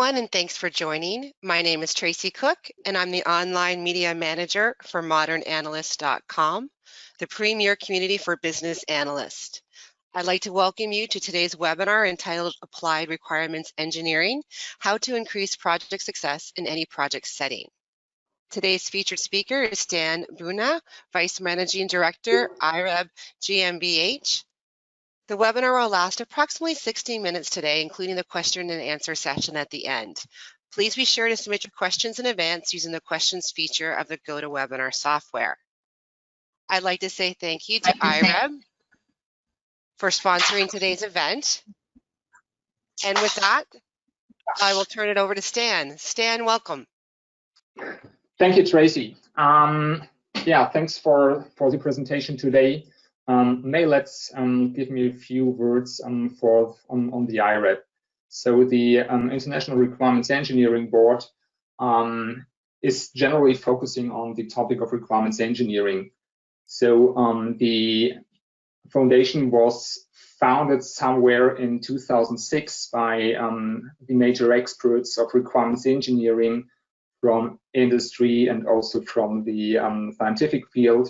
everyone, and thanks for joining. My name is Tracy Cook, and I'm the online media manager for ModernAnalyst.com, the premier community for business analysts. I'd like to welcome you to today's webinar entitled Applied Requirements Engineering, How to Increase Project Success in Any Project Setting. Today's featured speaker is Stan Buna, Vice Managing Director, IREB GmbH. The webinar will last approximately 60 minutes today, including the question and answer session at the end. Please be sure to submit your questions in advance using the questions feature of the GoToWebinar software. I'd like to say thank you to IREB for sponsoring today's event. And with that, I will turn it over to Stan. Stan, welcome. Thank you, Tracy. Thanks for the presentation today. Let's give me a few words on the IREB. So the International Requirements Engineering Board is generally focusing on the topic of requirements engineering. So the foundation was founded somewhere in 2006 by the major experts of requirements engineering from industry and also from the scientific field.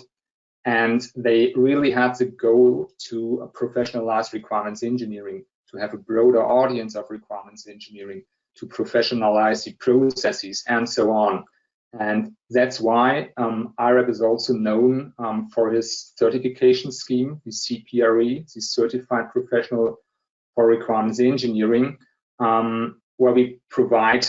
And they really had the goal to professionalize requirements engineering, to have a broader audience of requirements engineering, to professionalize the processes, and so on. And that's why IREB is also known for his certification scheme, the CPRE, the Certified Professional for Requirements Engineering, where we provide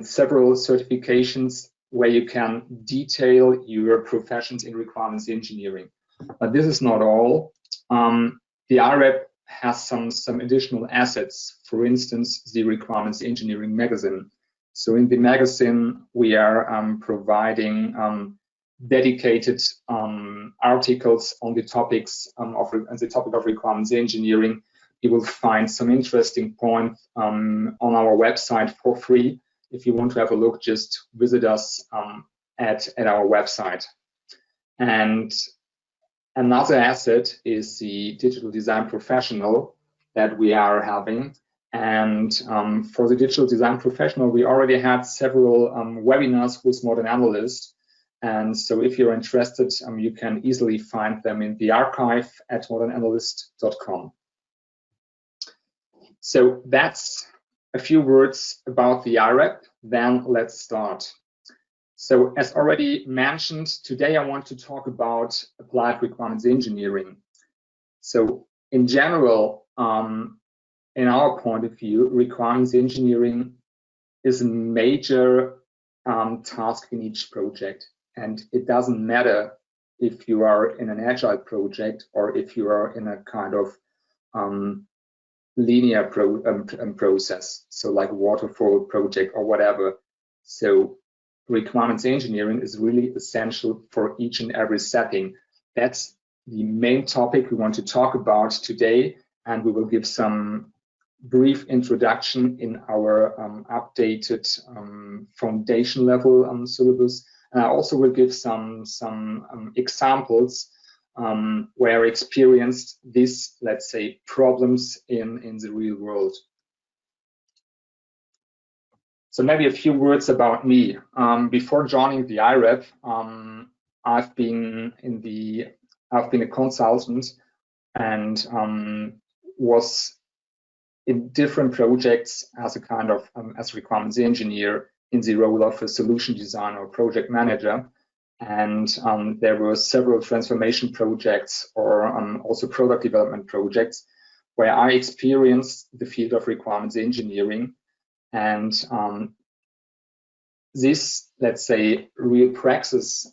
several certifications where you can detail your professions in requirements engineering. But this is not all. The IREB has some additional assets, for instance, the Requirements Engineering magazine. So in the magazine, we are providing dedicated articles on the topics on the topic of requirements engineering. You will find some interesting points on our website for free. If you want to have a look, just visit us at our website. And another asset is the Digital Design Professional that we are having. And for the Digital Design Professional, we already had several webinars with Modern Analyst. And so if you're interested, you can easily find them in the archive at ModernAnalyst.com. So that's a few words about the IREB, then let's start. So as already mentioned, today I want to talk about applied requirements engineering. So in general, in our point of view, requirements engineering is a major task in each project. And it doesn't matter if you are in an agile project or if you are in a kind of linear process, so like waterfall project or whatever. So requirements engineering is really essential for each and every setting. That's the main topic we want to talk about today, and we will give some brief introduction in our updated foundation level syllabus. And I also will give some examples where I experienced these, let's say, problems in the real world. So maybe a few words about me. Before joining the IREB, I've been a consultant and was in different projects as a kind of as requirements engineer in the role of a solution designer or project manager. And there were several transformation projects or also product development projects where I experienced the field of requirements engineering. And this, let's say, real praxis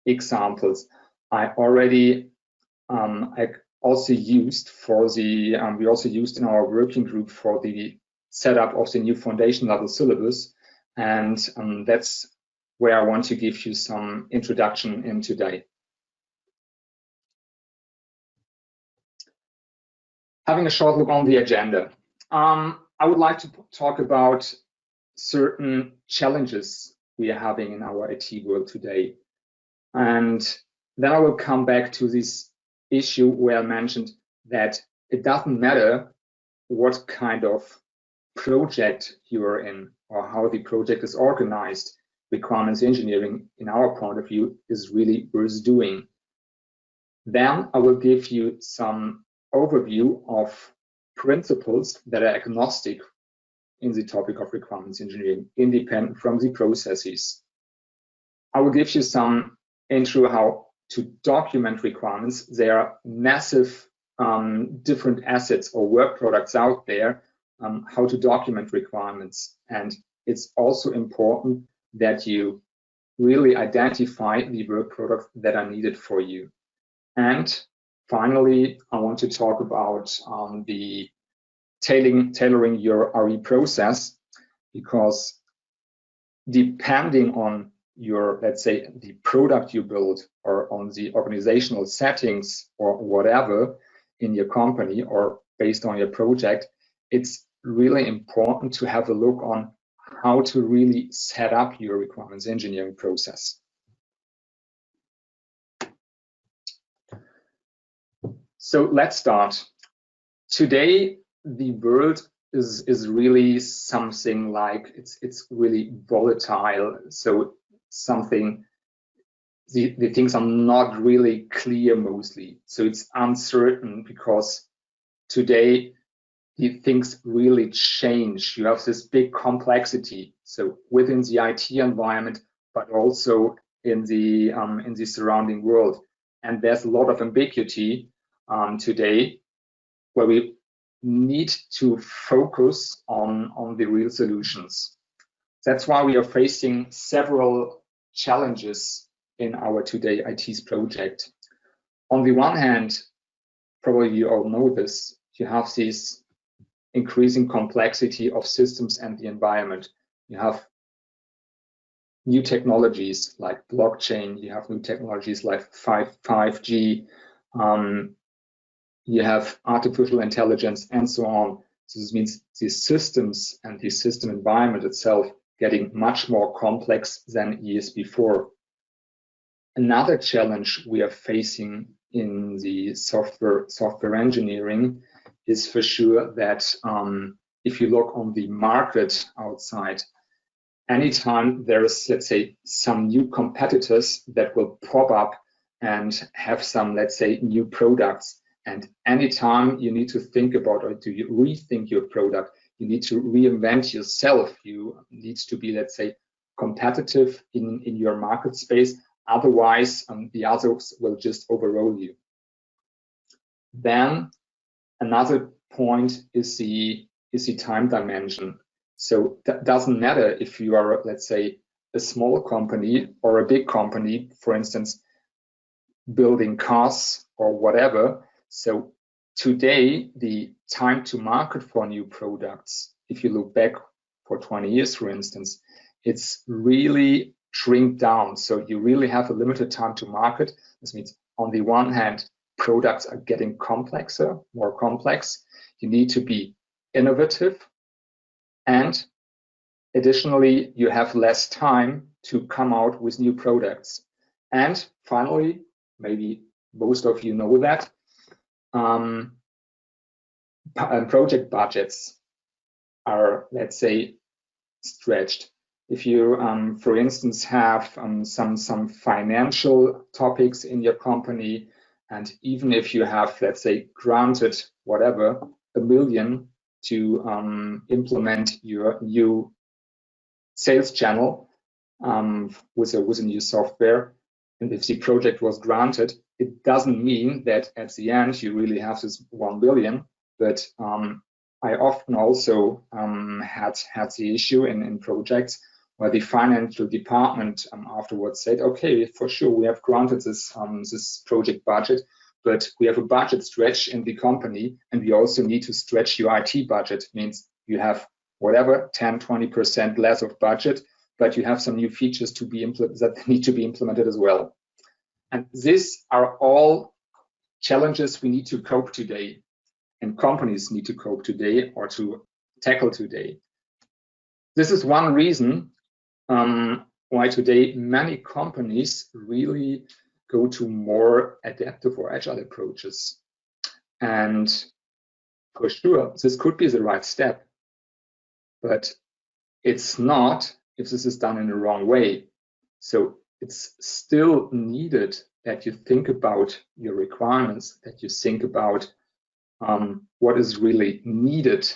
examples I already also used for the we also used in our working group for the setup of the new foundation level syllabus, and that's where I want to give you some introduction in today. Having a short look on the agenda, I would like to talk about certain challenges we are having in our IT world today. And then I will come back to this issue where I mentioned that it doesn't matter what kind of project you are in or how the project is organized, requirements engineering, in our point of view, is really worth doing. Then I will give you some overview of principles that are agnostic in the topic of requirements engineering, independent from the processes. I will give you some intro how to document requirements. There are massive different assets or work products out there, how to document requirements. And it's also important that you really identify the work products that are needed for you. And finally, I want to talk about the tailoring your RE process, because depending on your, let's say, the product you build or on the organizational settings or whatever in your company or based on your project, it's really important to have a look on how to really set up your requirements engineering process. So let's start. Today, the world is really something like it's really volatile. So something, the things are not really clear mostly. So it's uncertain because today the things really change. You have this big complexity. So within the IT environment, but also in the surrounding world. And there's a lot of ambiguity today where we need to focus on the real solutions. That's why we are facing several challenges in our Today IT's project. On the one hand, probably you all know this, you have this increasing complexity of systems and the environment. You have new technologies like blockchain, you have new technologies like 5G, you have artificial intelligence and so on. So this means the systems and the system environment itself getting much more complex than years before. Another challenge we are facing in the software engineering is for sure that if you look on the market outside, anytime there is, let's say, some new competitors that will pop up and have some, let's say, new products, and anytime you need to think about or do you rethink your product, you need to reinvent yourself. You need to be, let's say, competitive in your market space. Otherwise, the others will just overrule you. Then another point is the time dimension. So that doesn't matter if you are, let's say, a small company or a big company, for instance, building cars or whatever. So today, the time to market for new products, if you look back for 20 years, for instance, it's really shrink down. So you really have a limited time to market. This means on the one hand, products are getting complexer, more complex. You need to be innovative. And additionally, you have less time to come out with new products. And finally, maybe most of you know that, project budgets are, let's say, stretched. If you, for instance, have some financial topics in your company, and even if you have, let's say, granted whatever, 1 million to implement your new sales channel with a new software, and if the project was granted, it doesn't mean that at the end you really have this 1 billion, but I often also had the issue in projects where the financial department afterwards said, okay, for sure, we have granted this project budget, but we have a budget stretch in the company, and we also need to stretch your IT budget. Means you have whatever, 10, 20% less of budget, but you have some new features to be that need to be implemented as well. And these are all challenges we need to cope today, and companies need to cope today or to tackle today. This is one reason why today many companies really go to more adaptive or agile approaches. And for sure, this could be the right step. but it's not if this is done in the wrong way. So it's still needed that you think about your requirements, that you think about what is really needed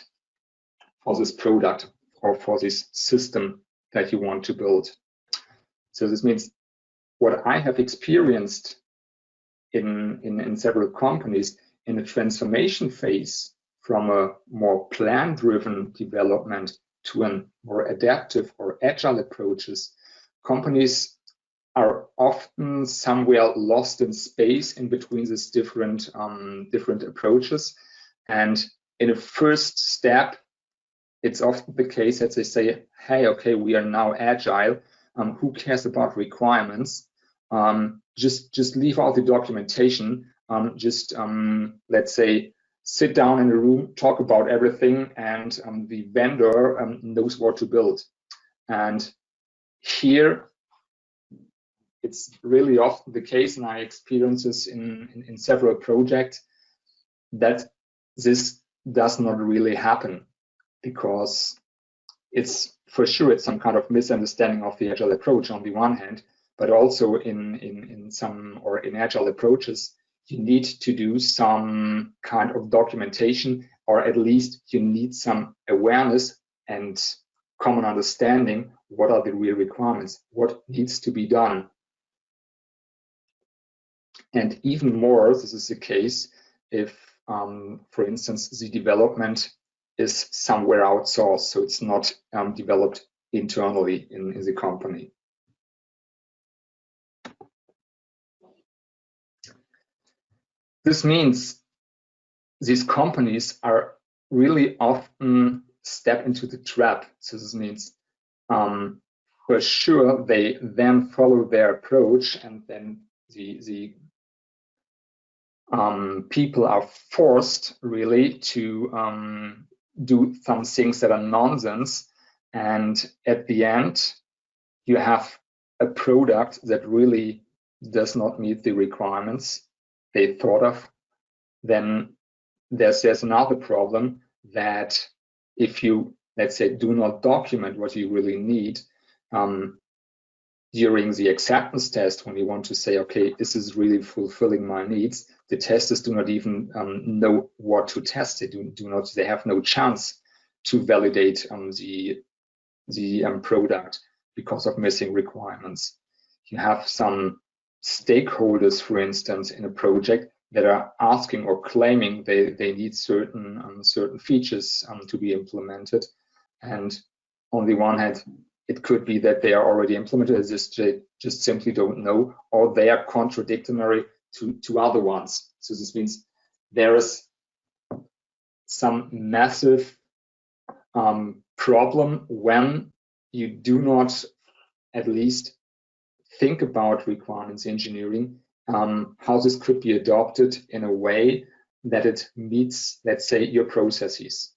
for this product or for this system that you want to build. So this means what I have experienced in several companies in the transformation phase from a more plan-driven development to a more adaptive or agile approaches, companies are often somewhere lost in space in between these different approaches. And in a first step, it's often the case that they say, hey, okay, we are now agile. Who cares about requirements? Just leave out the documentation. Let's say, sit down in a room, talk about everything, and the vendor knows what to build. And here, it's really often the case, and I experience this in several projects, that this does not really happen, because it's for sure it's some kind of misunderstanding of the agile approach on the one hand, but also in agile approaches, you need to do some kind of documentation, or at least you need some awareness and common understanding. What are the real requirements? What needs to be done? And even more, this is the case if, for instance, the development is somewhere outsourced, so it's not developed internally in the company. This means these companies are really often step into the trap. So this means for sure they then follow their approach, and then the people are forced really to do some things that are nonsense, and at the end you have a product that really does not meet the requirements they thought of. Then there's another problem, that if you, let's say, do not document what you really need during the acceptance test, when you want to say, okay, this is really fulfilling my needs, the testers do not even know what to test. They have no chance to validate the product because of missing requirements. You have some stakeholders, for instance, in a project that are asking or claiming they need certain features to be implemented. And on the one hand, it could be that they are already implemented, just simply don't know, or they are contradictory to other ones. So this means there is some massive problem when you do not at least think about requirements engineering, how this could be adopted in a way that it meets, let's say, your processes.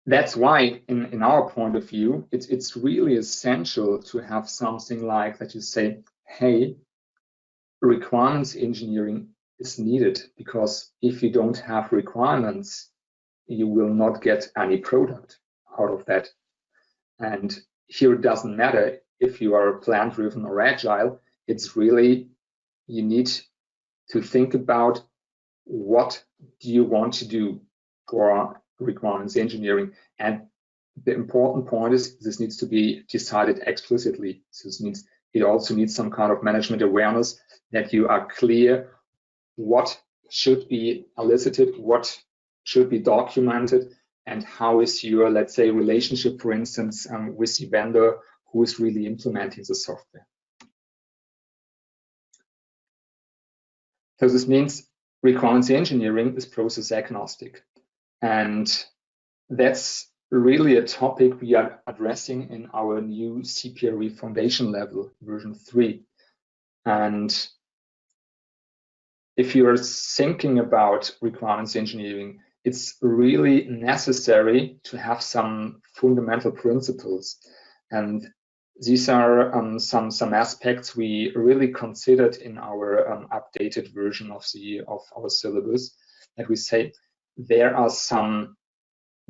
That's why, in our point of view, it's really essential to have something like that. You say, hey, requirements engineering is needed, because if you don't have requirements, you will not get any product out of that. And here it doesn't matter if you are plan-driven or agile. It's really, you need to think about what do you want to do for requirements engineering. And the important point is this needs to be decided explicitly. So this means it also needs some kind of management awareness, that you are clear what should be elicited, what should be documented, and how is your, let's say, relationship, for instance, with the vendor who is really implementing the software. So this means requirements engineering is process agnostic. And that's really a topic we are addressing in our new CPRE Foundation level, version 3. And if you're thinking about requirements engineering, it's really necessary to have some fundamental principles. And these are some aspects we really considered in our updated version of our syllabus, that we say there are some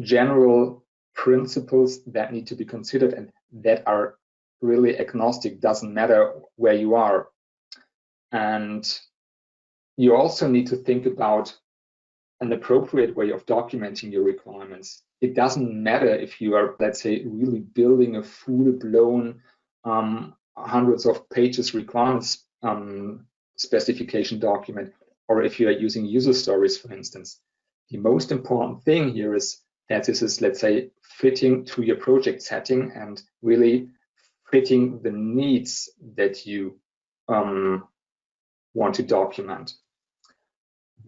general principles that need to be considered and that are really agnostic, doesn't matter where you are. And you also need to think about an appropriate way of documenting your requirements. It doesn't matter if you are, let's say, really building a full-blown hundreds of pages requirements specification document, or if you are using user stories, for instance. The most important thing here is that this is, let's say, fitting to your project setting and really fitting the needs that you want to document.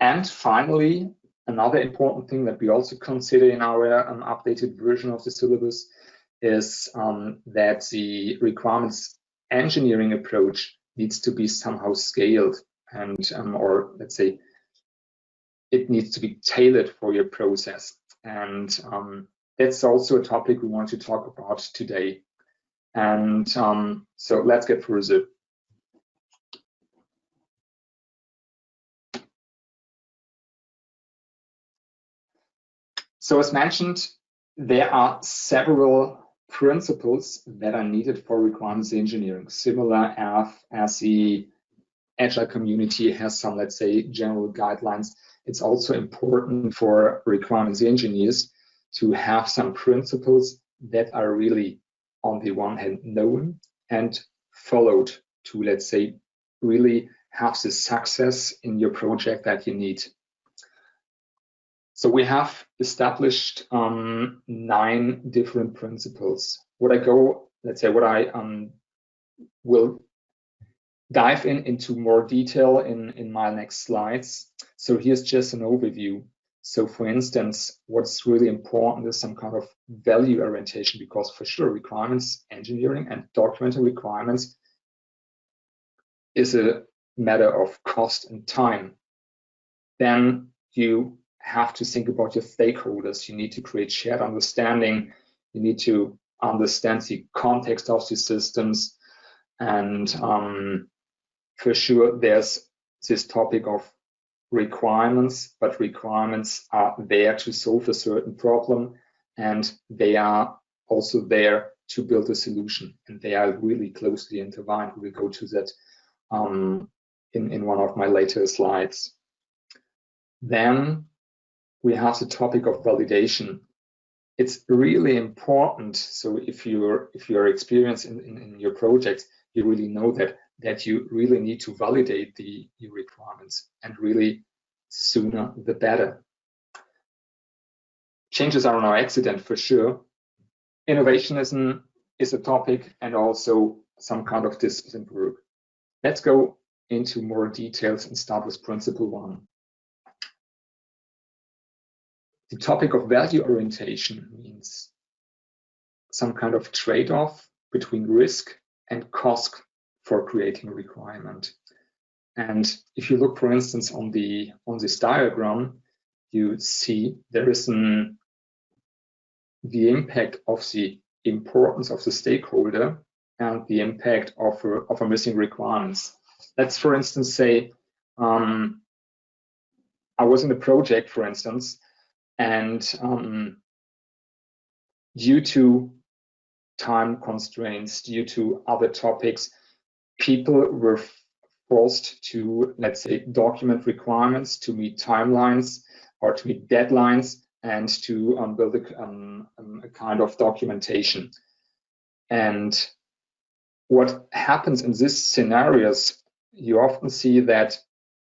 And finally, another important thing that we also consider in our updated version of the syllabus is that the requirements engineering approach needs to be somehow scaled and, or let's say, it needs to be tailored for your process. And that's also a topic we want to talk about today. And so let's get further. So as mentioned, there are several principles that are needed for requirements engineering, similar as the agile community has some, let's say, general guidelines. It's also important for requirements engineers to have some principles that are really, on the one hand, known and followed to, let's say, really have the success in your project that you need. So we have established 9 different principles. What I will dive into more detail in my next slides. So here's just an overview. So for instance, what's really important is some kind of value orientation, because for sure requirements engineering and documenting requirements is a matter of cost and time. Then you have to think about your stakeholders. You need to create shared understanding. You need to understand the context of the systems. And for sure, there's this topic of requirements, but requirements are there to solve a certain problem, and they are also there to build a solution, and they are really closely intertwined. We'll go to that in one of my later slides. Then we have the topic of validation. It's really important. So if you're experienced in your projects, you really know that you really need to validate your requirements, and really sooner the better. Changes are no accident, for sure. Innovationism is a topic, and also some kind of discipline work. Let's go into more details and start with principle 1. The topic of value orientation means some kind of trade-off between risk and cost for creating a requirement. And if you look, for instance, on this diagram, you see there is the impact of the importance of the stakeholder and the impact of a missing requirements. Let's, for instance, say I was in a project, for instance, and due to time constraints, due to other topics, people were forced to, let's say, document requirements to meet timelines or to meet deadlines, and to build a kind of documentation. And what happens in these scenarios, you often see that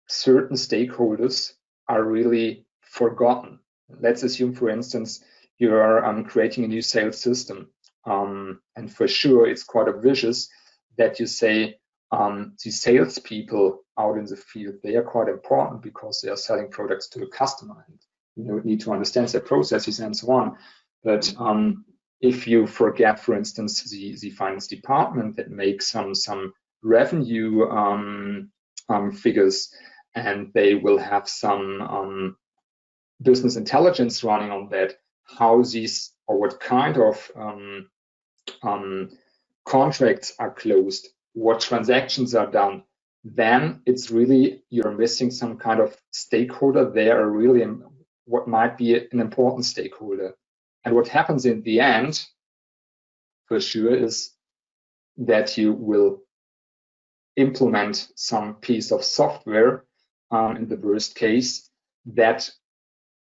certain stakeholders are really forgotten. Let's assume, for instance, you're creating a new sales system. And for sure, it's quite obvious that you say the salespeople out in the field, they are quite important because they are selling products to the customer, and you need to understand their processes and so on. But if you forget, for instance, the finance department that makes some revenue figures, and they will have some business intelligence running on that, how these, or what kind of contracts are closed, what transactions are done, then it's really you're missing some kind of stakeholder there, or really what might be an important stakeholder. And what happens in the end, for sure, is that you will implement some piece of software, in the worst case, that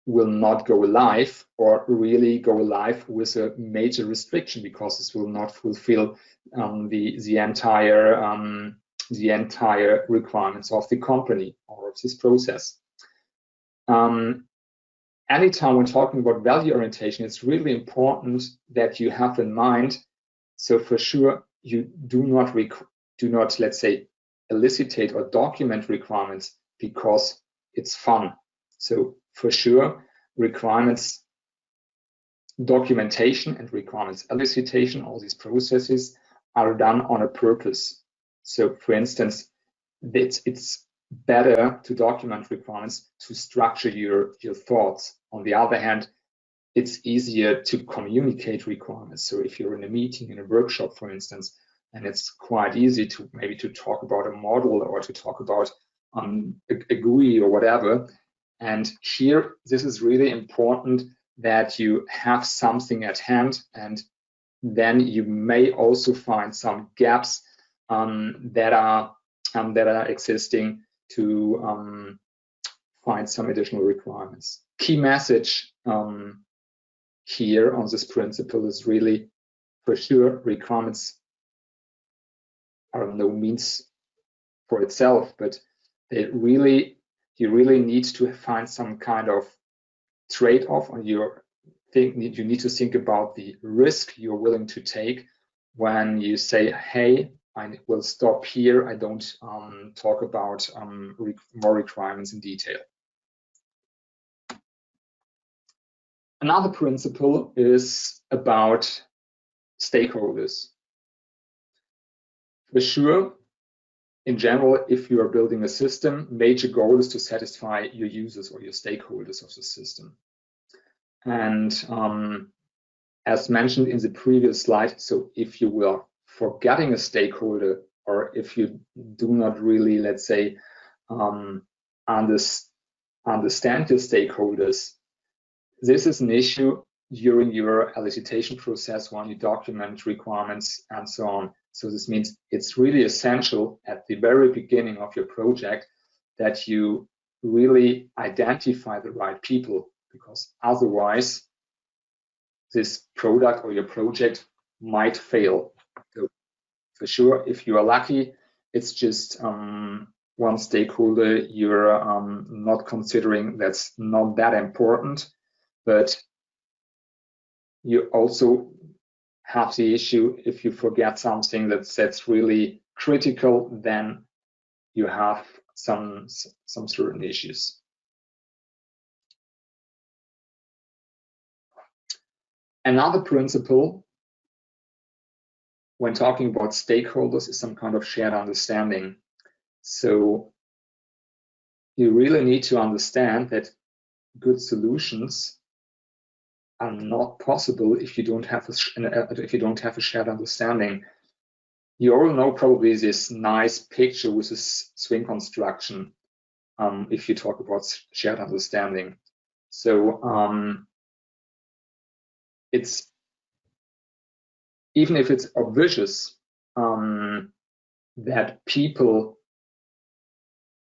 will not go live, or really go live with a major restriction, because this will not fulfill the entire requirements of the company or of this process. Anytime we're talking about value orientation, it's really important that you have in mind, so for sure you do not, let's say, elicitate or document requirements because it's fun. So for sure, requirements documentation and requirements elicitation, all these processes are done on a purpose. So for instance, it's better to document requirements to structure your thoughts. On the other hand, it's easier to communicate requirements. So if you're in a meeting, in a workshop, for instance, and it's quite easy to maybe to talk about a model or to talk about a GUI or whatever. And here, this is really important that you have something at hand, and then you may also find some gaps that are existing to find some additional requirements. Key message here on this principle is really, for sure, requirements are no means for itself, but you really need to find some kind of trade-off on your thing. You need to think about the risk you're willing to take when you say, hey, I will stop here. I don't talk about more requirements in detail. Another principle is about stakeholders. For sure, in general, if you are building a system, major goal is to satisfy your users or your stakeholders of the system. And as mentioned in the previous slide, so if you were forgetting a stakeholder, or if you do not really, let's say, understand your stakeholders, this is an issue during your elicitation process when you document requirements and so on. So this means it's really essential at the very beginning of your project that you really identify the right people, because otherwise this product or your project might fail. So for sure, if you are lucky, it's just one stakeholder you're not considering, that's not that important. But you also have the issue, if you forget something that's really critical, then you have some certain issues. Another principle when talking about stakeholders is some kind of shared understanding. So you really need to understand that good solutions are not possible if you don't have a shared understanding. You all know probably this nice picture with this swing construction, if you talk about shared understanding. So it's, even if it's obvious that people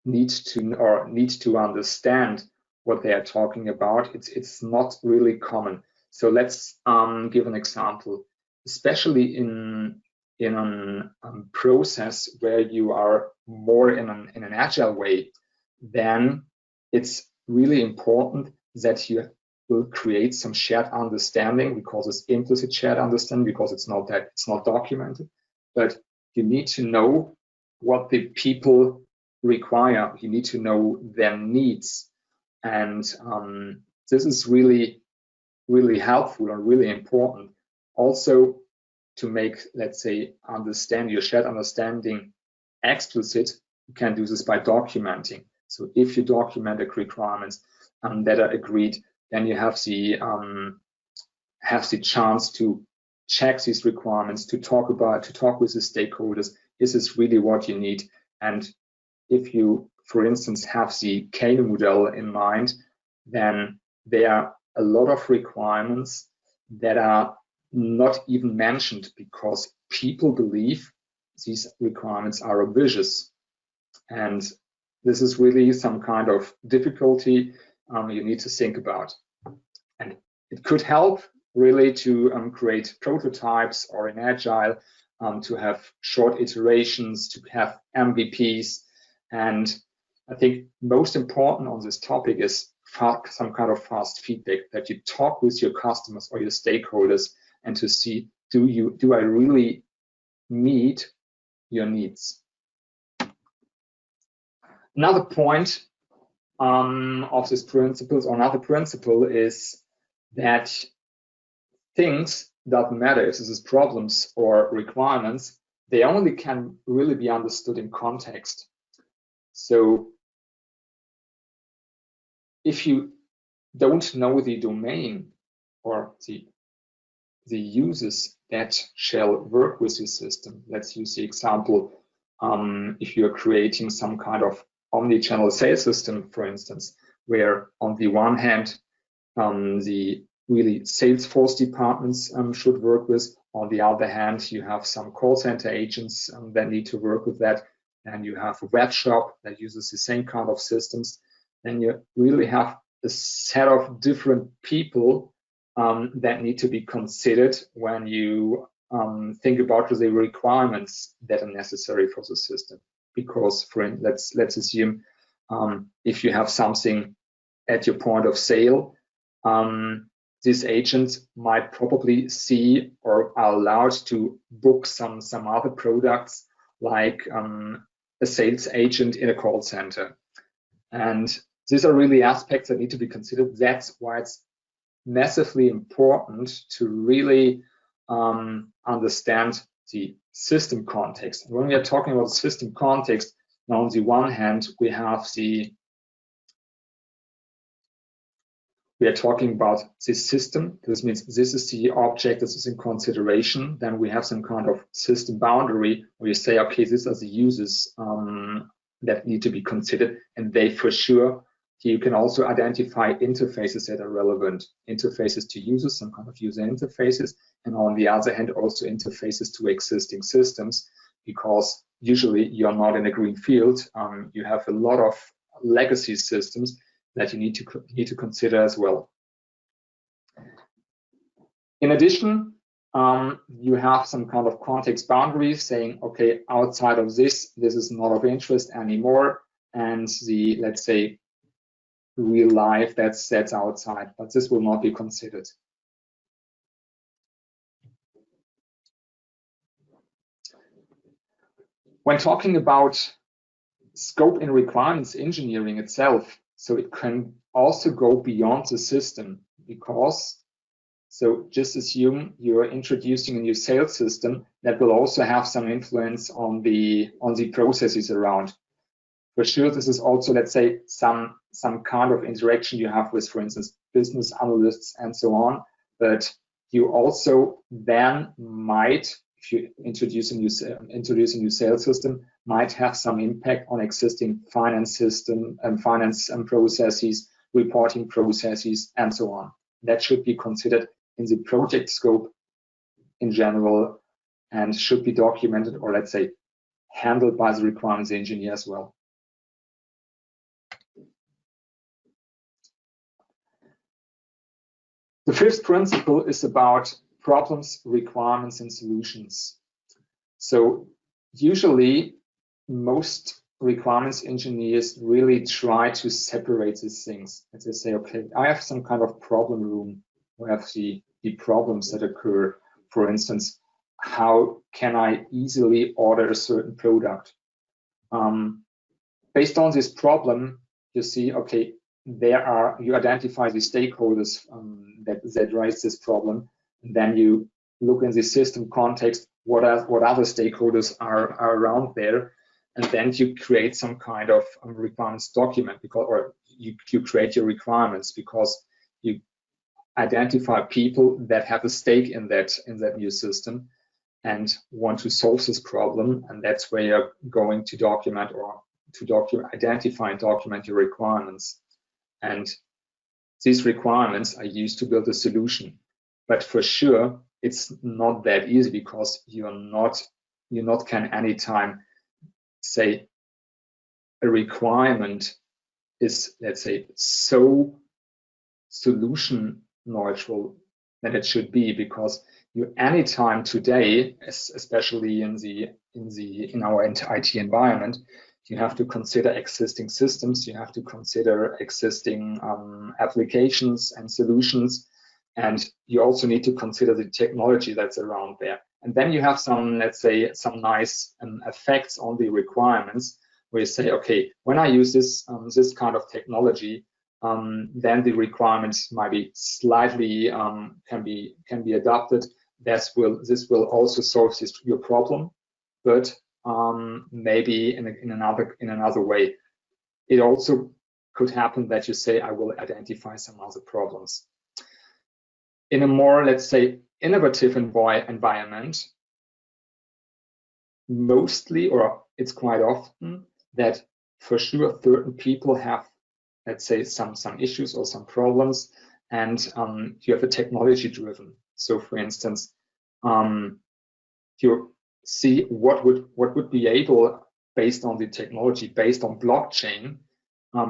need to understand what they are talking about, it's not really common. So let's give an example, especially in a process where you are more in an agile way, then it's really important that you will create some shared understanding, because it's implicit shared understanding, because it's not documented, but you need to know what the people require. You need to know their needs. And this is really, really helpful and really important. Also, to make, let's say, understand your shared understanding explicit, you can do this by documenting. So if you document the requirements that are agreed, then you have the chance to check these requirements, to talk with the stakeholders. Is this really what you need? And if you, for instance, have the Kano model in mind, then there are a lot of requirements that are not even mentioned because people believe these requirements are ambitious. And this is really some kind of difficulty you need to think about. And it could help really to create prototypes, or in agile to have short iterations, to have MVPs. And I think most important on this topic is some kind of fast feedback, that you talk with your customers or your stakeholders and to see, do I really meet your needs? Another point of these principles, or another principle, is that things doesn't matter if this is problems or requirements, they only can really be understood in context. So if you don't know the domain or the users that shall work with your system, let's use the example, if you're creating some kind of omni-channel sales system, for instance, where on the one hand, the really Salesforce departments should work with. On the other hand, you have some call center agents that need to work with that. And you have a web shop that uses the same kind of systems. Then you really have a set of different people that need to be considered when you think about the requirements that are necessary for the system. Because let's assume if you have something at your point of sale, this agent might probably see or are allowed to book some other products, like a sales agent in a call center. And these are really aspects that need to be considered. That's why it's massively important to really understand the system context. When we are talking about system context, now on the one hand, we are talking about this system. This means this is the object that is in consideration. Then we have some kind of system boundary where you say, okay, these are the users that need to be considered, and they for sure. You can also identify interfaces that are relevant, interfaces to users, some kind of user interfaces, and on the other hand, also interfaces to existing systems, because usually you're not in a green field. You have a lot of legacy systems that you need to consider as well. In addition, you have some kind of context boundaries saying, okay, outside of this is not of interest anymore, and the, let's say, real life that's outside, but this will not be considered. When talking about scope and requirements engineering itself, so it can also go beyond the system, because so just assume you're introducing a new sales system that will also have some influence on the processes around. For sure, this is also, let's say, some kind of interaction you have with, for instance, business analysts and so on. But you also then might, if you introduce a new sales system, might have some impact on existing finance system and finance processes, reporting processes, and so on. That should be considered in the project scope in general, and should be documented, or let's say handled by the requirements engineer as well. The fifth principle is about problems, requirements, and solutions. So usually most requirements engineers really try to separate these things. And they say, okay, I have some kind of problem room where I have the problems that occur. For instance, how can I easily order a certain product? Based on this problem, you see, okay, you identify the stakeholders that raise this problem, and then you look in the system context, what other stakeholders are around there, and then you create some kind of requirements document, or you create your requirements, because identify people that have a stake in that new system and want to solve this problem, and that's where you're going to document or to identify and document your requirements. And these requirements are used to build a solution. But for sure, it's not that easy, because you can anytime say a requirement is, let's say, so solution neutral than it should be, because you anytime today, especially in our IT environment, you have to consider existing systems, you have to consider existing applications and solutions, and you also need to consider the technology that's around there. And then you have some, let's say, some nice effects on the requirements, where you say, okay, when I use this kind of technology, then the requirements might be slightly can be adapted. This will also solve your problem, but maybe in another way. It also could happen that you say, I will identify some other problems. In a more, let's say, innovative environment, mostly, or it's quite often, that for sure certain people have, let's say, some issues or some problems, and you have a technology driven. So for instance, you see what would be able, based on the technology, based on blockchain,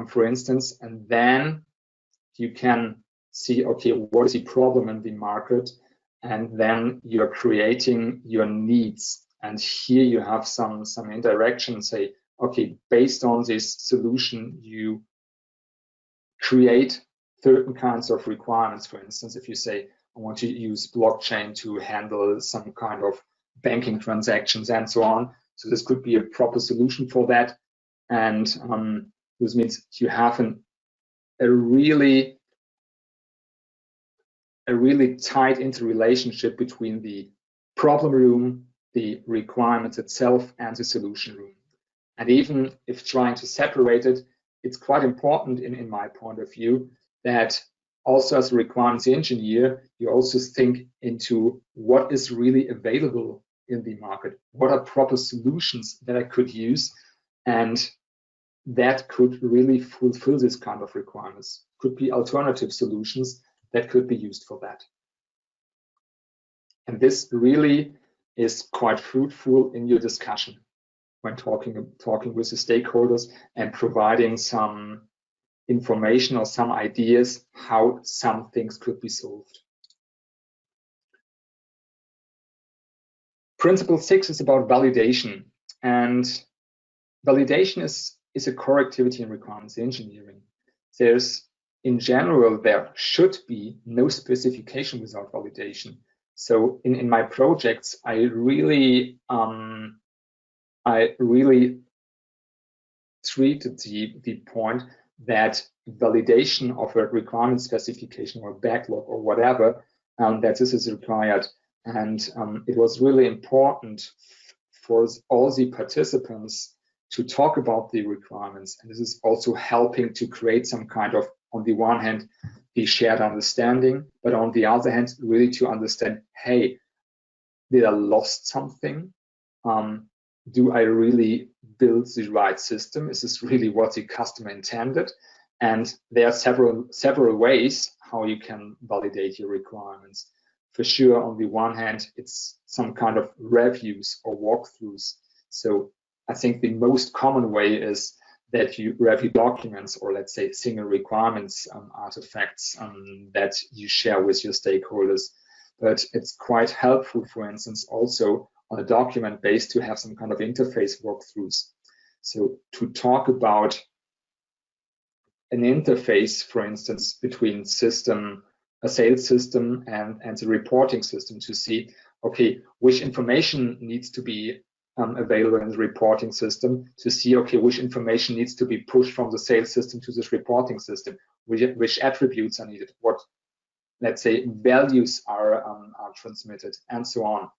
for instance, and then you can see, okay, what is the problem in the market, and then you're creating your needs. And here you have some interaction, say, okay, based on this solution, you create certain kinds of requirements. For instance, if you say, I want to use blockchain to handle some kind of banking transactions and so on. So this could be a proper solution for that. And this means you have a really tight interrelationship between the problem room, the requirements itself, and the solution room. And even if trying to separate it, it's quite important in my point of view that also as a requirements engineer, you also think into what is really available in the market, what are proper solutions that I could use, and that could really fulfill this kind of requirements. Could be alternative solutions that could be used for that. And this really is quite fruitful in your discussion when talking with the stakeholders and providing some information or some ideas how some things could be solved. Principle 6 is about validation, and validation is a core activity in requirements engineering. In general, there should be no specification without validation. So in my projects, I really treated the point that validation of a requirement specification or backlog or whatever, that this is required. And it was really important for all the participants to talk about the requirements. And this is also helping to create some kind of, on the one hand, the shared understanding, but on the other hand, really to understand, hey, did I lost something? Do I really build the right system? Is this really what the customer intended? And there are several ways how you can validate your requirements. For sure, on the one hand, it's some kind of reviews or walkthroughs. So I think the most common way is that you review documents, or let's say single requirements artifacts that you share with your stakeholders. But it's quite helpful, for instance, also on a document base to have some kind of interface walkthroughs. So to talk about an interface, for instance, between a sales system and the reporting system, to see, okay, which information needs to be available in the reporting system, to see, okay, which information needs to be pushed from the sales system to this reporting system, which attributes are needed, what, let's say, values are transmitted, and so on.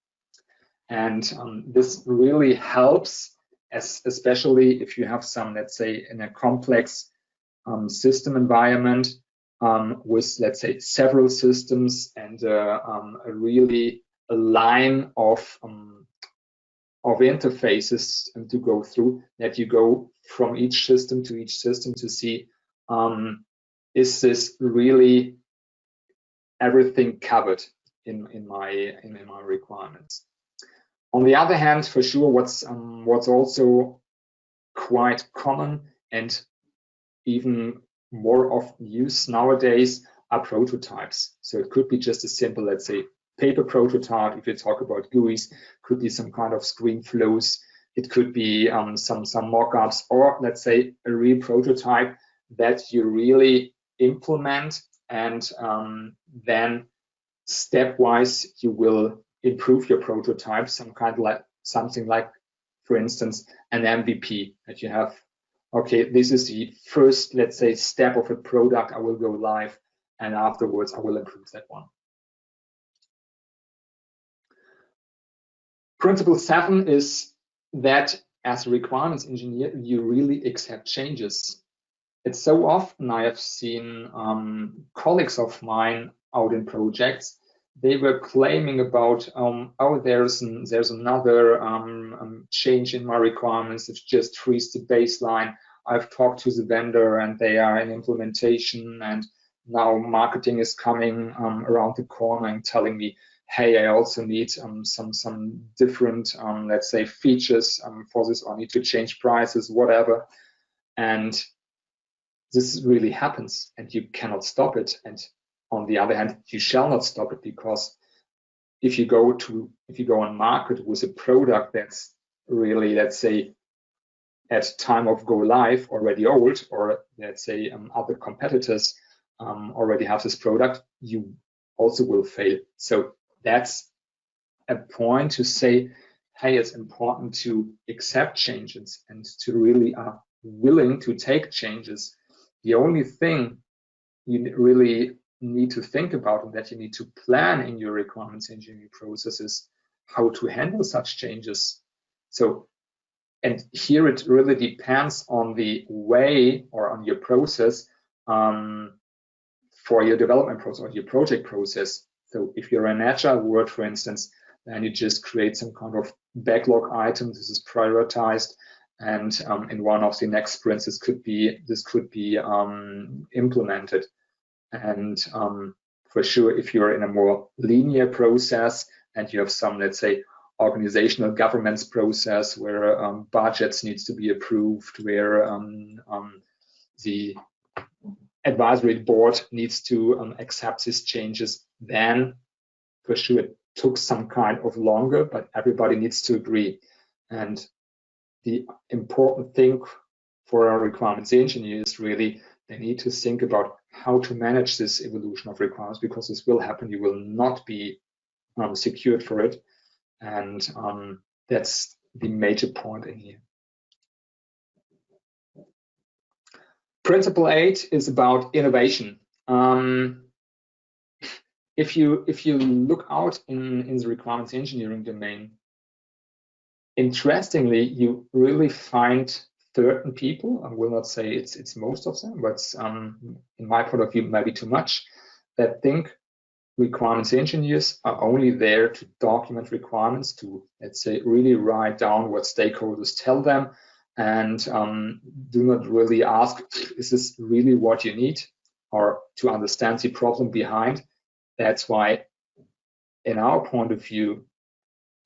And this really helps, especially if you have some, let's say, in a complex system environment, with, let's say, several systems and a line of interfaces to go through, that you go from each system to see, is this really everything covered in my requirements. On the other hand, for sure, what's also quite common and even more often used nowadays are prototypes. So it could be just a simple, let's say, paper prototype. If you talk about GUIs, could be some kind of screen flows. It could be some mock-ups, or let's say a real prototype that you really implement, and then stepwise you will improve your prototype. Something like, for instance, an MVP that you have. Okay, this is the first, let's say, step of a product. I will go live, and afterwards I will improve that one. Principle 7 is that as a requirements engineer, you really accept changes. It's so often I have seen colleagues of mine out in projects, they were claiming about, oh, there's another change in my requirements. It's just freeze the baseline. I've talked to the vendor and they are in implementation, and now marketing is coming around the corner and telling me, hey, I also need some different, let's say, features for this, or I need to change prices, whatever. And this really happens, and you cannot stop it. And on the other hand, you shall not stop it, because if you go on market with a product that's really, let's say, at time of go live already old, or let's say other competitors already have this product, you also will fail. So that's a point to say, hey, it's important to accept changes and to really are willing to take changes. The only thing you really need to think about, and that you need to plan in your requirements engineering processes, how to handle such changes. So, and here it really depends on the way or on your process for your development process or your project process. So if you're an agile world, for instance, then you just create some kind of backlog item. This is prioritized, and in one of the next sprints, this could be implemented. And for sure, if you're in a more linear process and you have some, let's say, organizational governance process where budgets needs to be approved, where the advisory board needs to accept these changes, then for sure it took some kind of longer, but everybody needs to agree. And the important thing for our requirements engineers, really, they need to think about how to manage this evolution of requirements, because this will happen. You will not be secured for it. And that's the major point in here. Principle 8 is about innovation. If you look out in the requirements engineering domain, interestingly, you really find certain people, I will not say it's most of them, but in my point of view, maybe too much, that think requirements engineers are only there to document requirements, to, let's say, really write down what stakeholders tell them, and do not really ask, is this really what you need, or to understand the problem behind. That's why, in our point of view,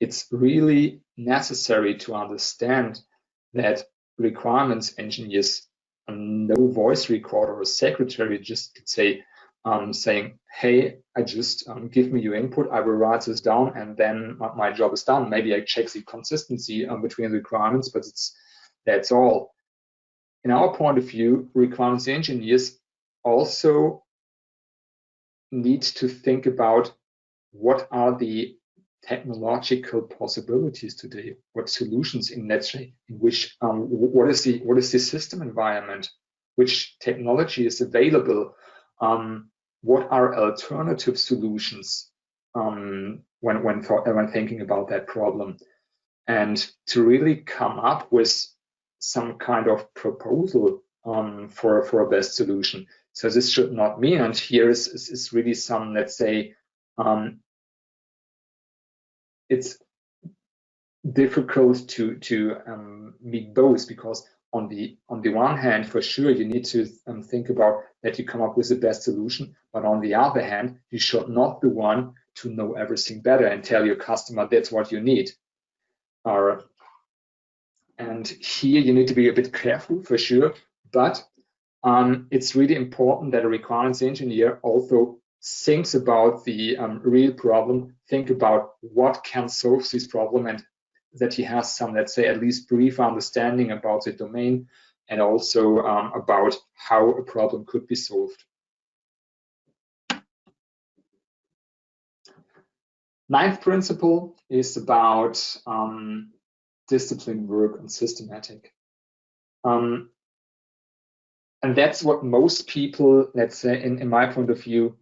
it's really necessary to understand that requirements engineers are no voice recorder or secretary just could say, saying, hey, I just give me your input, I will write this down, and then my job is done. Maybe I check the consistency between the requirements, but that's all. In our point of view, requirements engineers also need to think about what are the technological possibilities today, what solutions in, let's say, in which what is the system environment, which technology is available, what are alternative solutions when thinking about that problem, and to really come up with some kind of proposal for a best solution. So this should not mean, and here is really some, let's say, it's difficult to meet both, because on the one hand, for sure, you need to think about that you come up with the best solution, but on the other hand, you should not be one to know everything better and tell your customer that's what you need. And here you need to be a bit careful, for sure, but it's really important that a requirements engineer also thinks about the real problem, think about what can solve this problem, and that he has some, let's say, at least brief understanding about the domain, and also about how a problem could be solved. Ninth principle is about disciplined work and systematic. And that's what most people, let's say, in my point of view,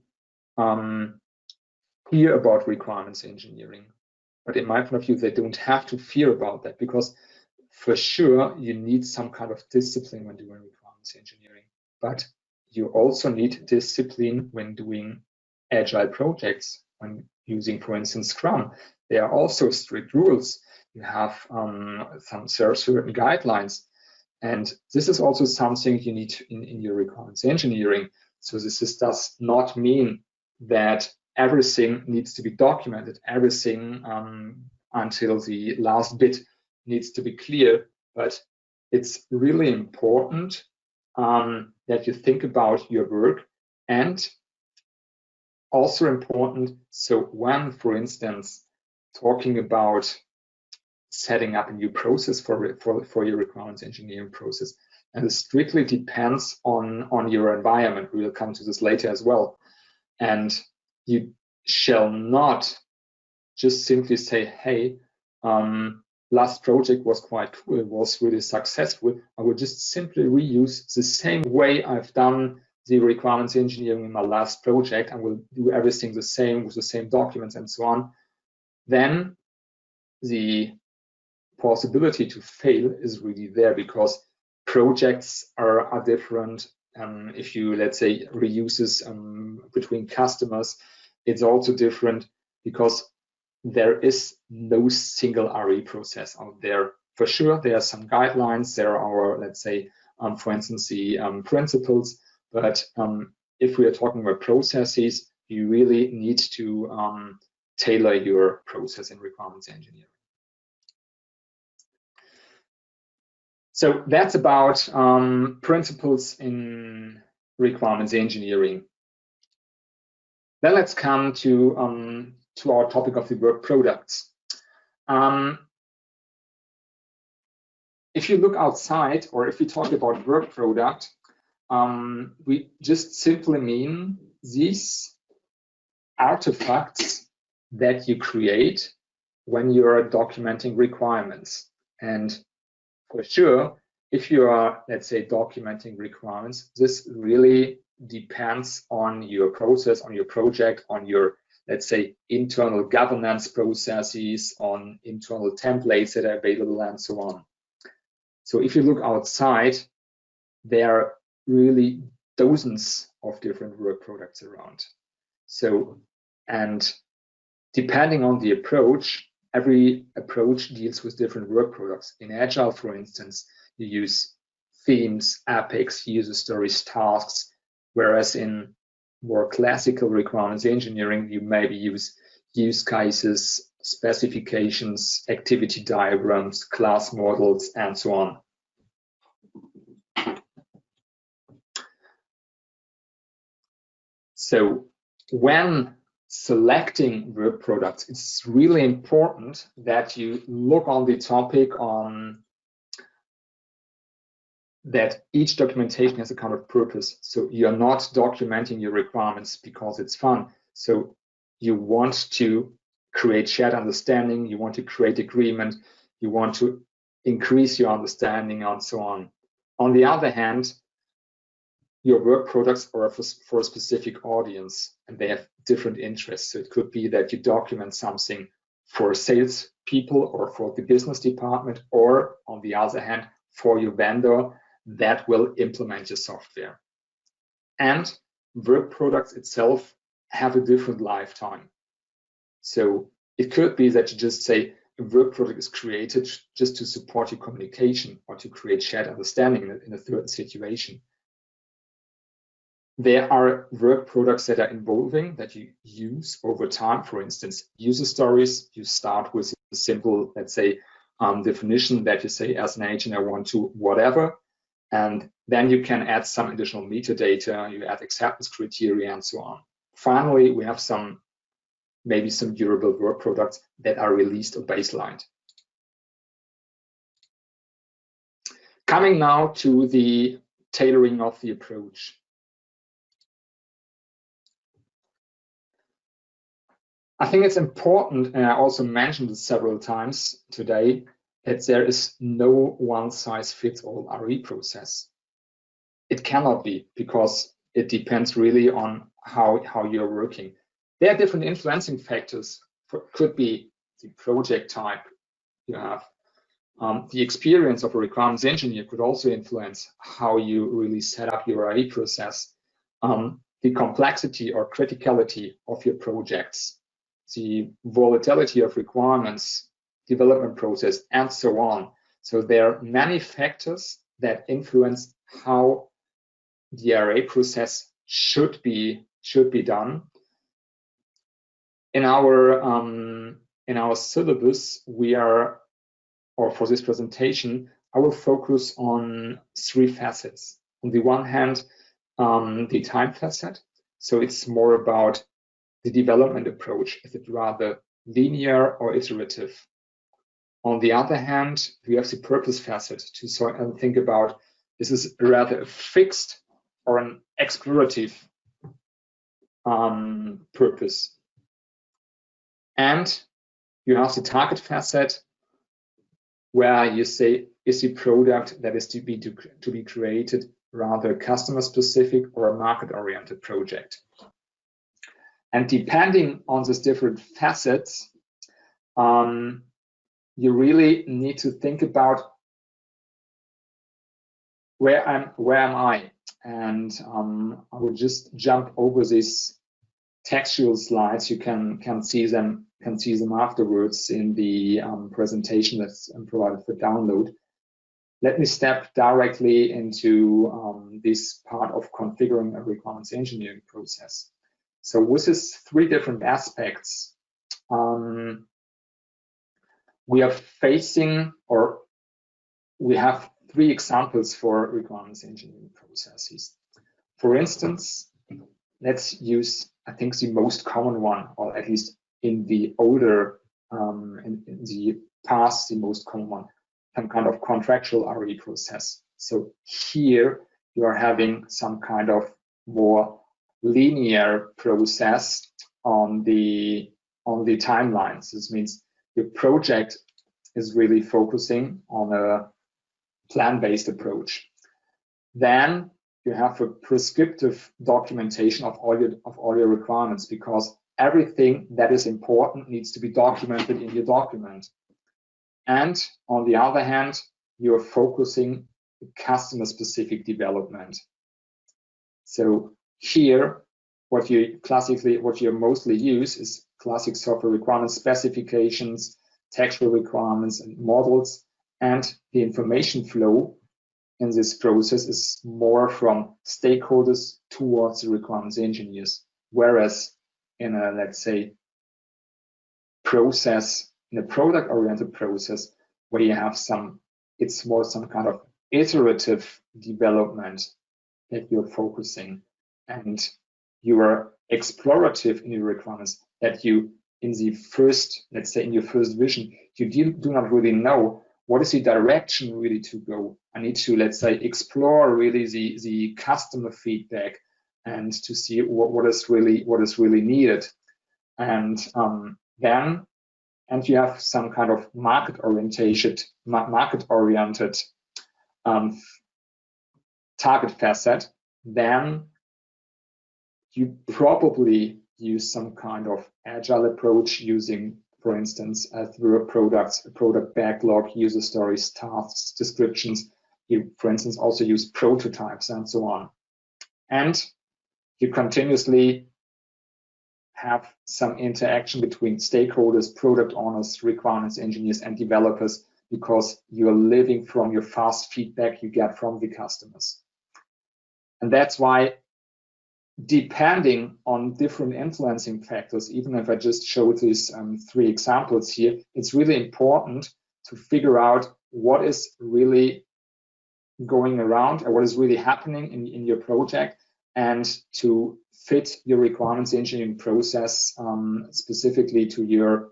fear about requirements engineering. But in my point of view, they don't have to fear about that, because for sure you need some kind of discipline when doing requirements engineering. But you also need discipline when doing agile projects, when using, for instance, Scrum. There are also strict rules. You have certain guidelines. And this is also something you need in your requirements engineering. So this does not mean that everything needs to be documented, everything until the last bit needs to be clear, but it's really important that you think about your work, and also important, so when, for instance, talking about setting up a new process for your requirements engineering process, and it strictly depends on your environment. We will come to this later as well. And you shall not just simply say, hey, last project was quite cool, it was really successful. I will just simply reuse the same way I've done the requirements engineering in my last project, and will do everything the same with the same documents and so on. Then the possibility to fail is really there, because projects are different. If you, let's say, reuses between customers, it's also different, because there is no single RE process out there. For sure, there are some guidelines, there are, let's say, for instance, the principles, but if we are talking about processes, you really need to tailor your process in requirements engineering. So that's about principles in requirements engineering. Then let's come to our topic of the work products. If you look outside, or if we talk about work product, we just simply mean these artifacts that you create when you are documenting requirements. And for sure, if you are, let's say, documenting requirements, this really depends on your process, on your project, on your, let's say, internal governance processes, on internal templates that are available, and so on. So if you look outside, there are really dozens of different work products around. So, and depending on the approach, every approach deals with different work products. In Agile, for instance, you use themes, epics, user stories, tasks, whereas in more classical requirements engineering, you maybe use use cases, specifications, activity diagrams, class models, and so on. So when selecting work products, it's really important that you look on the topic on that each documentation has a kind of purpose. So you're not documenting your requirements because it's fun. So you want to create shared understanding, you want to create agreement, you want to increase your understanding, and so on. On the other hand, your work products are for a specific audience, and they have different interests. So it could be that you document something for sales people or for the business department, or on the other hand, for your vendor that will implement your software. And work products itself have a different lifetime. So it could be that you just say a work product is created just to support your communication or to create shared understanding in a certain situation. There are work products that are evolving that you use over time. For instance, user stories. You start with a simple, let's say, definition that you say, as an agent, I want to whatever. And then you can add some additional metadata, you add acceptance criteria, and so on. Finally, we have maybe some durable work products that are released or baselined. Coming now to the tailoring of the approach. I think it's important, and I also mentioned it several times today, that there is no one-size-fits-all RE process. It cannot be, because it depends really on how you're working. There are different influencing factors. Could be the project type you have. The experience of a requirements engineer could also influence how you really set up your RE process. The complexity or criticality of your projects, the volatility of requirements, development process, and so on. So there are many factors that influence how the RA process should be done. In our syllabus, for this presentation, I will focus on 3 facets. On the one hand, the time facet. So it's more about the development approach. Is it rather linear or iterative? On the other hand, we have the purpose facet to sort and think about, is this rather a fixed or an explorative purpose? And you have the target facet, where you say, is the product that is to be created rather customer specific or a market oriented project? And depending on these different facets, you really need to think about where am I? And I will just jump over these textual slides. You can see them afterwards in the presentation that's provided for download. Let me step directly into this part of configuring a requirements engineering process. So with these 3 different aspects, we are facing, or we have 3 examples for requirements engineering processes. For instance, let's use, I think, the most common one, or at least in the older, in the past, the most common one, some kind of contractual RE process. So here you are having some kind of more linear process on the timelines. This means your project is really focusing on a plan-based approach. Then you have a prescriptive documentation of all your requirements, because everything that is important needs to be documented in your document. And on the other hand, you're focusing customer-specific development. So here, what you mostly use is classic software requirements specifications, textual requirements, and models, and the information flow in this process is more from stakeholders towards the requirements engineers. Whereas in a, let's say, process, in a product-oriented process, where you have it's more some kind of iterative development that you're focusing, and you are explorative in your requirements, that you, in the first, let's say in your first vision, you do not really know what is the direction really to go. I need to, let's say, explore really the customer feedback and to see what is really needed. And then you have some kind of market-oriented target facet. Then you probably use some kind of agile approach using, for instance, work products, a product backlog, user stories, tasks, descriptions. You, for instance, also use prototypes and so on. And You continuously have some interaction between stakeholders, product owners, requirements engineers, and developers, because you're living from your fast feedback you get from the customers. And that's why, depending on different influencing factors, even if I just showed these 3 examples here, it's really important to figure out what is really going around or what is really happening in your project, and to fit your requirements engineering process specifically to your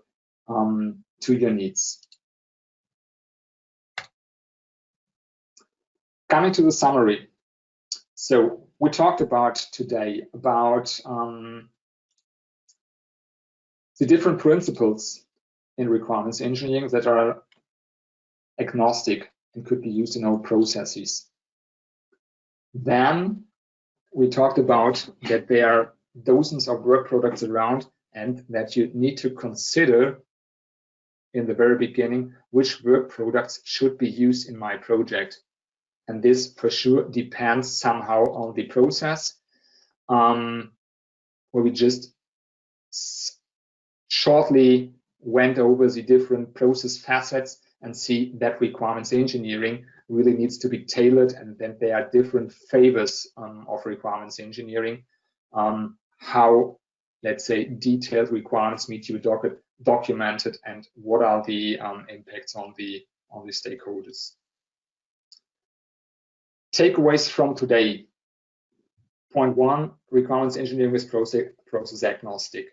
needs. Coming to the summary. So we talked about today about the different principles in requirements engineering that are agnostic and could be used in our processes. Then we talked about that there are dozens of work products around, and that you need to consider in the very beginning which work products should be used in my project. And this for sure depends somehow on the process, where we just shortly went over the different process facets and see that requirements engineering really needs to be tailored, and then there are different flavors of requirements engineering. How, let's say, detailed requirements need to be documented, and what are the impacts on the stakeholders. Takeaways from today. Point 1, requirements engineering is process agnostic.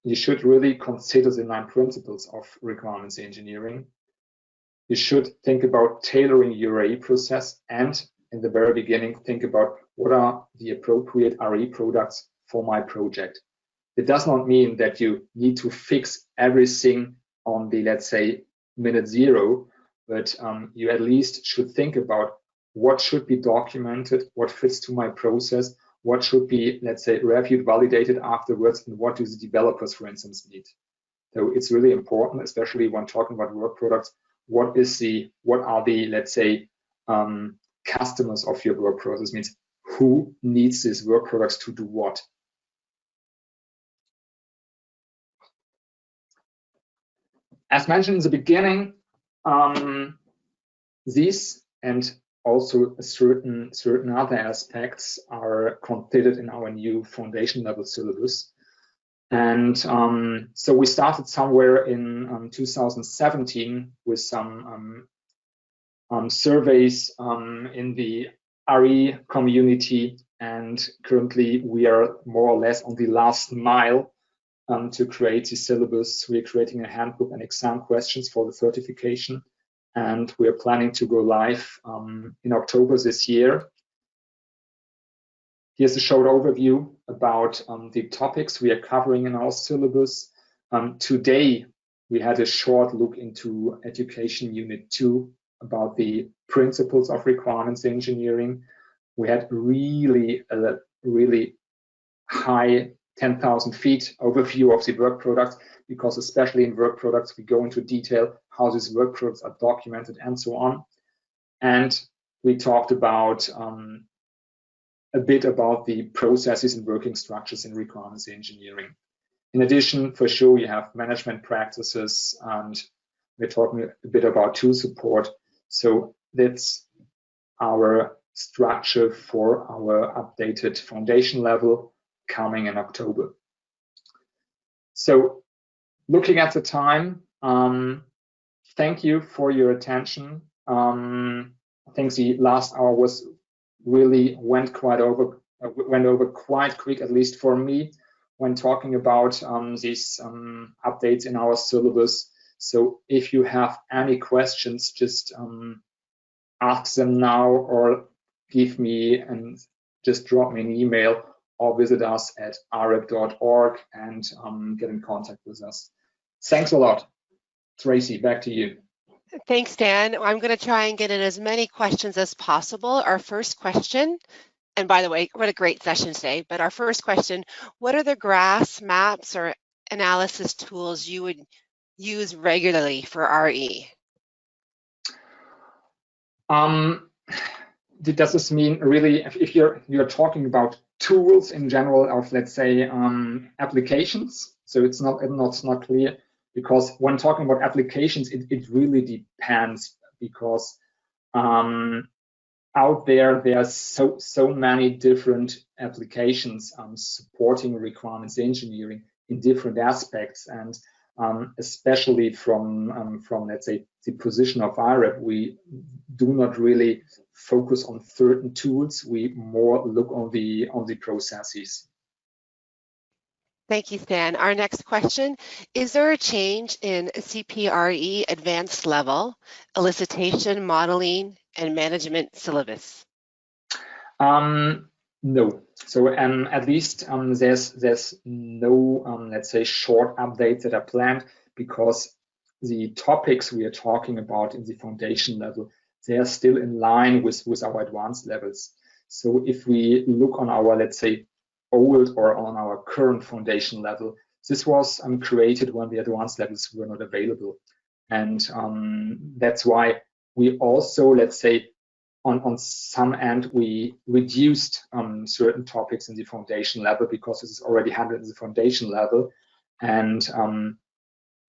You should really consider the 9 principles of requirements engineering. You should think about tailoring your RE process, and in the very beginning, think about what are the appropriate RE products for my project. It does not mean that you need to fix everything on the, let's say, minute 0, but you at least should think about what should be documented, what fits to my process, what should be, let's say, reviewed, validated afterwards, and what do the developers, for instance, need. So it's really important, especially when talking about work products, what are the, let's say, customers of your work process, means who needs these work products to do what. As mentioned in the beginning, these and also certain other aspects are considered in our new foundation level syllabus. And so we started somewhere in 2017 with some surveys in the RE community, and currently we are more or less on the last mile to create the syllabus. We are creating a handbook and exam questions for the certification, and we are planning to go live in October this year. Here's a short overview about the topics we are covering in our syllabus. Today, we had a short look into Education Unit 2 about the principles of requirements engineering. We had really high 10,000 feet overview of the work products, because especially in work products, we go into detail how these work products are documented and so on. And we talked about a bit about the processes and working structures in requirements engineering. In addition, for sure, you have management practices, and we're talking a bit about tool support. So that's our structure for our updated foundation level coming in October. So looking at the time, thank you for your attention. I think the last hour really went over quite quick, at least for me, when talking about these updates in our syllabus. So if you have any questions, just ask them now, or give me and just drop me an email, or visit us at arep.org and get in contact with us. Thanks a lot. Tracy, back to you. Thanks, Dan. I'm going to try and get in as many questions as possible. Our first question, and by the way, what a great session today, but our first question, what are the graphs, maps, or analysis tools you would use regularly for RE? does this mean really, if you're talking about tools in general of, let's say, applications? So it's not clear, because when talking about applications, it really depends, because out there are so many different applications supporting requirements engineering in different aspects, and especially from let's say the position of IREP, we do not really focus on certain tools. We more look on the processes. Thank you, Stan. Our next question, is there a change in CPRE advanced level, elicitation, modeling, and management syllabus? No. So at least there's no let's say short updates that are planned, because the topics we are talking about in the foundation level, they are still in line with our advanced levels. So if we look on our, let's say, old or on our current foundation level, this was created when the advanced levels were not available. And that's why we also, let's say, on some end, we reduced certain topics in the foundation level, because this is already handled in the foundation level. And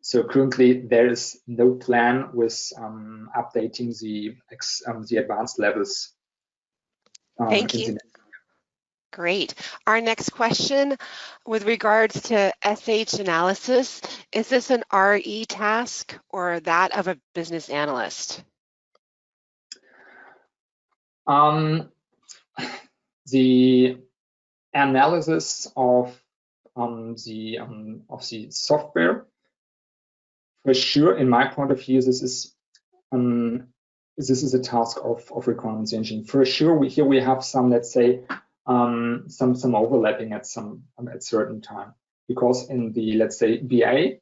so currently there is no plan with updating the advanced levels. Thank you. Great. Our next question, with regards to SH analysis, is this an RE task or that of a business analyst? The analysis of the software, for sure, in my point of view, this is a task of requirements engineering. For sure, here we have some, let's say, some overlapping at certain time, because in the, let's say, BA,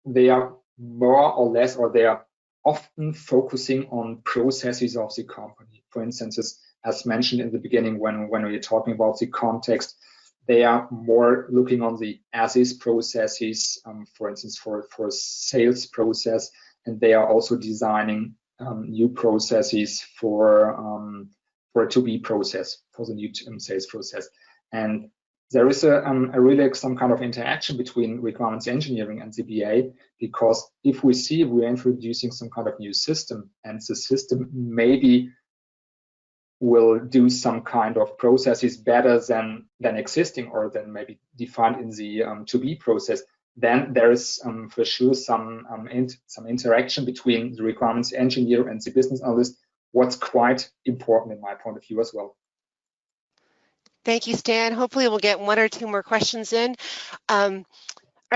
they are more or less, or they are often focusing on processes of the company. For instance, as mentioned in the beginning, when we are talking about the context, they are more looking on the as-is processes, for instance, for sales process, and they are also designing new processes for a to-be process, for the new sales process. And there is a really some kind of interaction between requirements engineering and the BA, because if we see we're introducing some kind of new system, and the system maybe will do some kind of processes better than existing, or than maybe defined in the to-be process, then there is for sure some interaction between the requirements engineer and the business analyst, what's quite important in my point of view as well. Thank you, Stan. Hopefully we'll get one or two more questions in. Are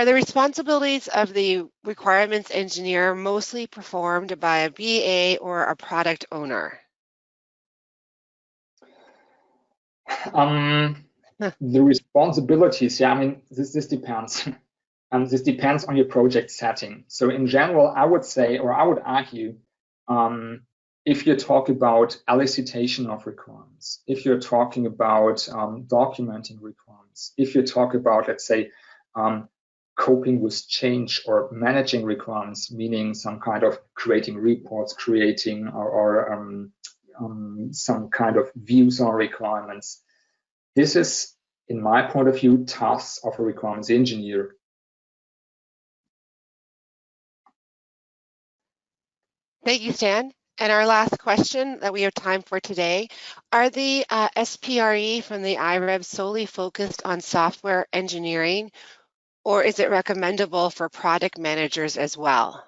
the responsibilities of the requirements engineer mostly performed by a BA or a product owner? The responsibilities, yeah, I mean, this depends. This depends on your project setting. So in general, I would say, or I would argue, if you talk about elicitation of requirements, if you're talking about documenting requirements, if you talk about, let's say, coping with change or managing requirements, meaning some kind of creating reports, creating or some kind of views on requirements, this is, in my point of view, tasks of a requirements engineer. Thank you, Stan. And our last question that we have time for today, are the SPRE from the IREB solely focused on software engineering, or is it recommendable for product managers as well?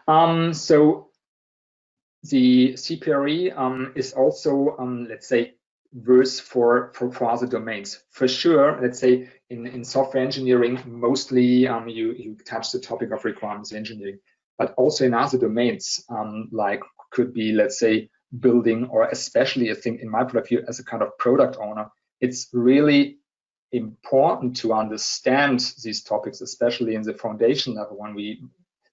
So the CPRE is also, let's say, verse for other domains. For sure, let's say in software engineering, mostly you touch the topic of requirements engineering, but also in other domains, like could be, let's say, building, or especially, I think, in my point of view, as a kind of product owner, it's really important to understand these topics, especially in the foundation level, when we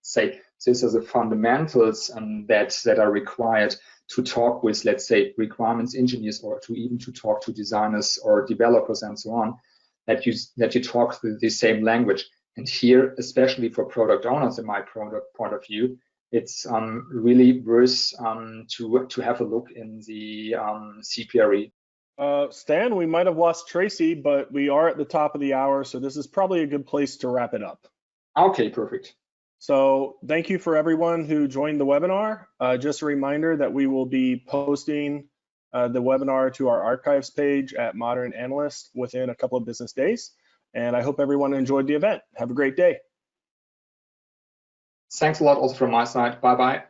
say these are the fundamentals that are required to talk with, let's say, requirements engineers, or to even to talk to designers or developers and so on, that you talk the same language. And here, especially for product owners, in my point of view, it's really worth to have a look in the CPRE. Stan, we might have lost Tracy, but we are at the top of the hour, so this is probably a good place to wrap it up. Okay, perfect. So thank you for everyone who joined the webinar. Just a reminder that we will be posting the webinar to our archives page at Modern Analyst within a couple of business days. And I hope everyone enjoyed the event. Have a great day. Thanks a lot also from my side. Bye-bye.